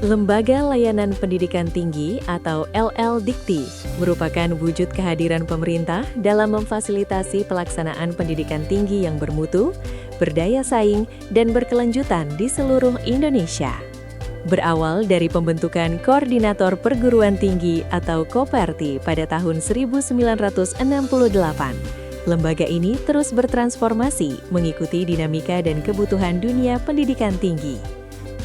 Lembaga Layanan Pendidikan Tinggi atau LL-Dikti merupakan wujud kehadiran pemerintah dalam memfasilitasi pelaksanaan pendidikan tinggi yang bermutu, berdaya saing, dan berkelanjutan di seluruh Indonesia. Berawal dari pembentukan Koordinator Perguruan Tinggi atau Koperti pada tahun 1968, lembaga ini terus bertransformasi mengikuti dinamika dan kebutuhan dunia pendidikan tinggi.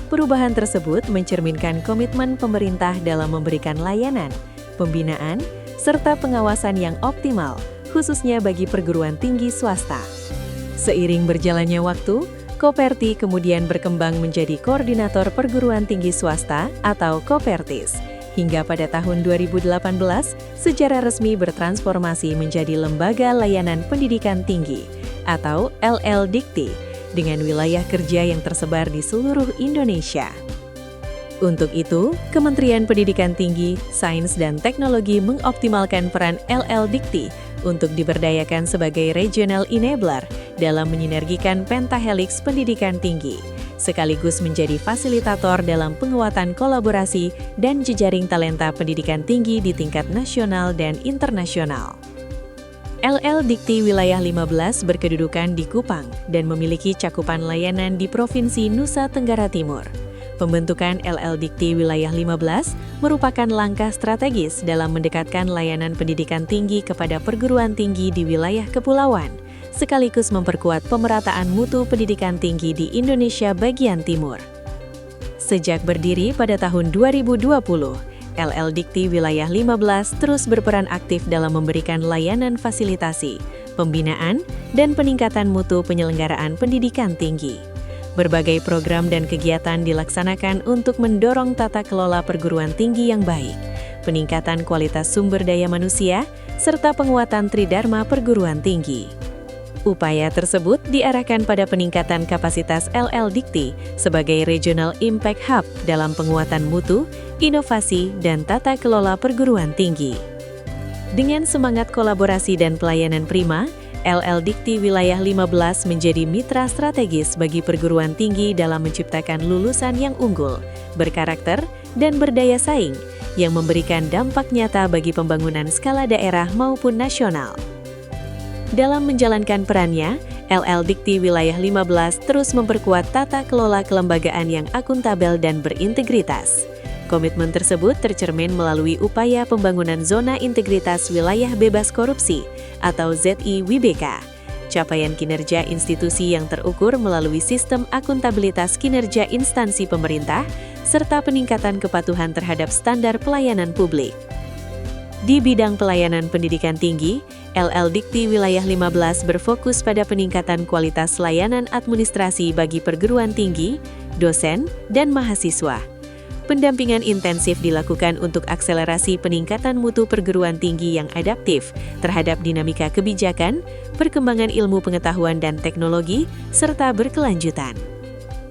Perubahan tersebut mencerminkan komitmen pemerintah dalam memberikan layanan, pembinaan, serta pengawasan yang optimal, khususnya bagi perguruan tinggi swasta. Seiring berjalannya waktu, Koperti kemudian berkembang menjadi Koordinator Perguruan Tinggi Swasta atau Kopertis. Hingga pada tahun 2018, secara resmi bertransformasi menjadi Lembaga Layanan Pendidikan Tinggi atau LL-Dikti, dengan wilayah kerja yang tersebar di seluruh Indonesia. Untuk itu, Kementerian Pendidikan Tinggi, Sains dan Teknologi mengoptimalkan peran LL-Dikti untuk diberdayakan sebagai regional enabler dalam menyinergikan pentahelix pendidikan tinggi, sekaligus menjadi fasilitator dalam penguatan kolaborasi dan jejaring talenta pendidikan tinggi di tingkat nasional dan internasional. LL-Dikti Wilayah 15 berkedudukan di Kupang dan memiliki cakupan layanan di Provinsi Nusa Tenggara Timur. Pembentukan LL-Dikti Wilayah 15 merupakan langkah strategis dalam mendekatkan layanan pendidikan tinggi kepada perguruan tinggi di wilayah kepulauan, sekaligus memperkuat pemerataan mutu pendidikan tinggi di Indonesia bagian timur. Sejak berdiri pada tahun 2020, LL-Dikti Wilayah 15 terus berperan aktif dalam memberikan layanan fasilitasi, pembinaan, dan peningkatan mutu penyelenggaraan pendidikan tinggi. Berbagai program dan kegiatan dilaksanakan untuk mendorong tata kelola perguruan tinggi yang baik, peningkatan kualitas sumber daya manusia, serta penguatan tridharma perguruan tinggi. Upaya tersebut diarahkan pada peningkatan kapasitas LL-Dikti sebagai Regional Impact Hub dalam penguatan mutu, inovasi, dan tata kelola perguruan tinggi. Dengan semangat kolaborasi dan pelayanan prima, LL-Dikti Wilayah 15 menjadi mitra strategis bagi perguruan tinggi dalam menciptakan lulusan yang unggul, berkarakter, dan berdaya saing, yang memberikan dampak nyata bagi pembangunan skala daerah maupun nasional. Dalam menjalankan perannya, LL-Dikti Wilayah 15 terus memperkuat tata kelola kelembagaan yang akuntabel dan berintegritas. Komitmen tersebut tercermin melalui upaya pembangunan Zona Integritas Wilayah Bebas Korupsi atau ZIWBK, capaian kinerja institusi yang terukur melalui sistem akuntabilitas kinerja instansi pemerintah, serta peningkatan kepatuhan terhadap standar pelayanan publik. Di bidang pelayanan pendidikan tinggi, LL-Dikti Wilayah 15 berfokus pada peningkatan kualitas layanan administrasi bagi perguruan tinggi, dosen, dan mahasiswa. Pendampingan intensif dilakukan untuk akselerasi peningkatan mutu perguruan tinggi yang adaptif terhadap dinamika kebijakan, perkembangan ilmu pengetahuan dan teknologi, serta berkelanjutan.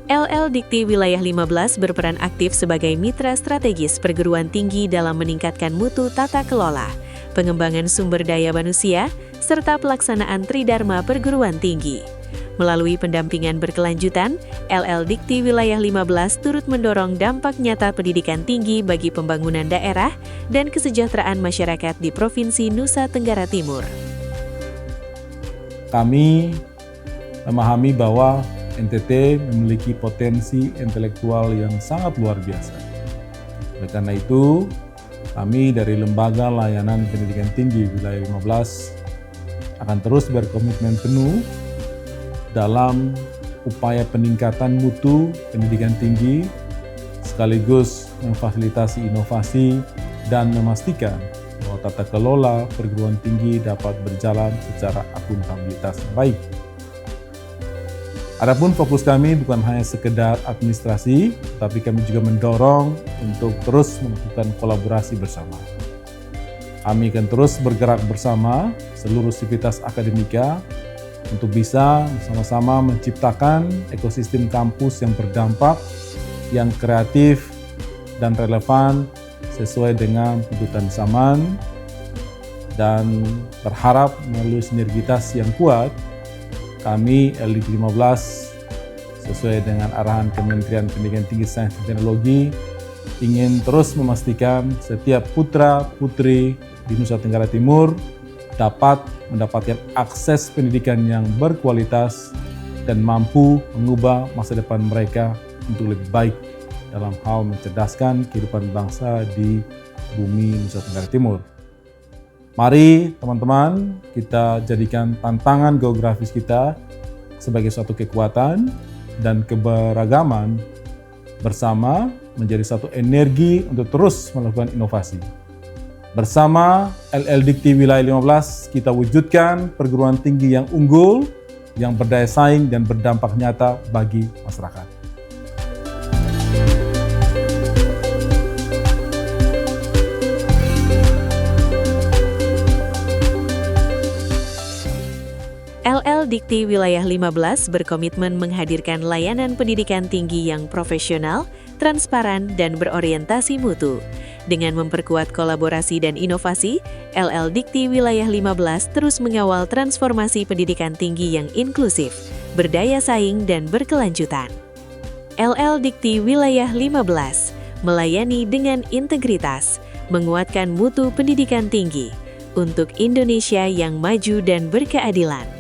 LL-Dikti Wilayah 15 berperan aktif sebagai mitra strategis perguruan tinggi dalam meningkatkan mutu tata kelola, pengembangan sumber daya manusia, serta pelaksanaan tridharma perguruan tinggi. Melalui pendampingan berkelanjutan, LL-Dikti Wilayah 15 turut mendorong dampak nyata pendidikan tinggi bagi pembangunan daerah dan kesejahteraan masyarakat di Provinsi Nusa Tenggara Timur. Kami memahami bahwa NTT memiliki potensi intelektual yang sangat luar biasa. Oleh karena itu, kami dari Lembaga Layanan Pendidikan Tinggi Wilayah 15 akan terus berkomitmen penuh dalam upaya peningkatan mutu pendidikan tinggi, sekaligus memfasilitasi inovasi dan memastikan bahwa tata kelola perguruan tinggi dapat berjalan secara akuntabilitas baik. Adapun fokus kami bukan hanya sekedar administrasi, tapi kami juga mendorong untuk terus melakukan kolaborasi bersama. Kami akan terus bergerak bersama seluruh sivitas akademika untuk bisa bersama-sama menciptakan ekosistem kampus yang berdampak, yang kreatif dan relevan sesuai dengan tuntutan zaman, dan berharap melalui sinergitas yang kuat, kami LL-Dikti 15 sesuai dengan arahan Kementerian Pendidikan Tinggi, Sains dan Teknologi ingin terus memastikan setiap putra-putri di Nusa Tenggara Timur dapat mendapatkan akses pendidikan yang berkualitas dan mampu mengubah masa depan mereka untuk lebih baik dalam hal mencerdaskan kehidupan bangsa di bumi Nusa Tenggara Timur. Mari teman-teman kita jadikan tantangan geografis kita sebagai suatu kekuatan dan keberagaman bersama menjadi satu energi untuk terus melakukan inovasi. Bersama LL Dikti Wilayah 15, kita wujudkan perguruan tinggi yang unggul, yang berdaya saing dan berdampak nyata bagi masyarakat. LL Dikti Wilayah 15 berkomitmen menghadirkan layanan pendidikan tinggi yang profesional, transparan, dan berorientasi mutu. Dengan memperkuat kolaborasi dan inovasi, LL Dikti Wilayah 15 terus mengawal transformasi pendidikan tinggi yang inklusif, berdaya saing, dan berkelanjutan. LL Dikti Wilayah 15 melayani dengan integritas, menguatkan mutu pendidikan tinggi untuk Indonesia yang maju dan berkeadilan.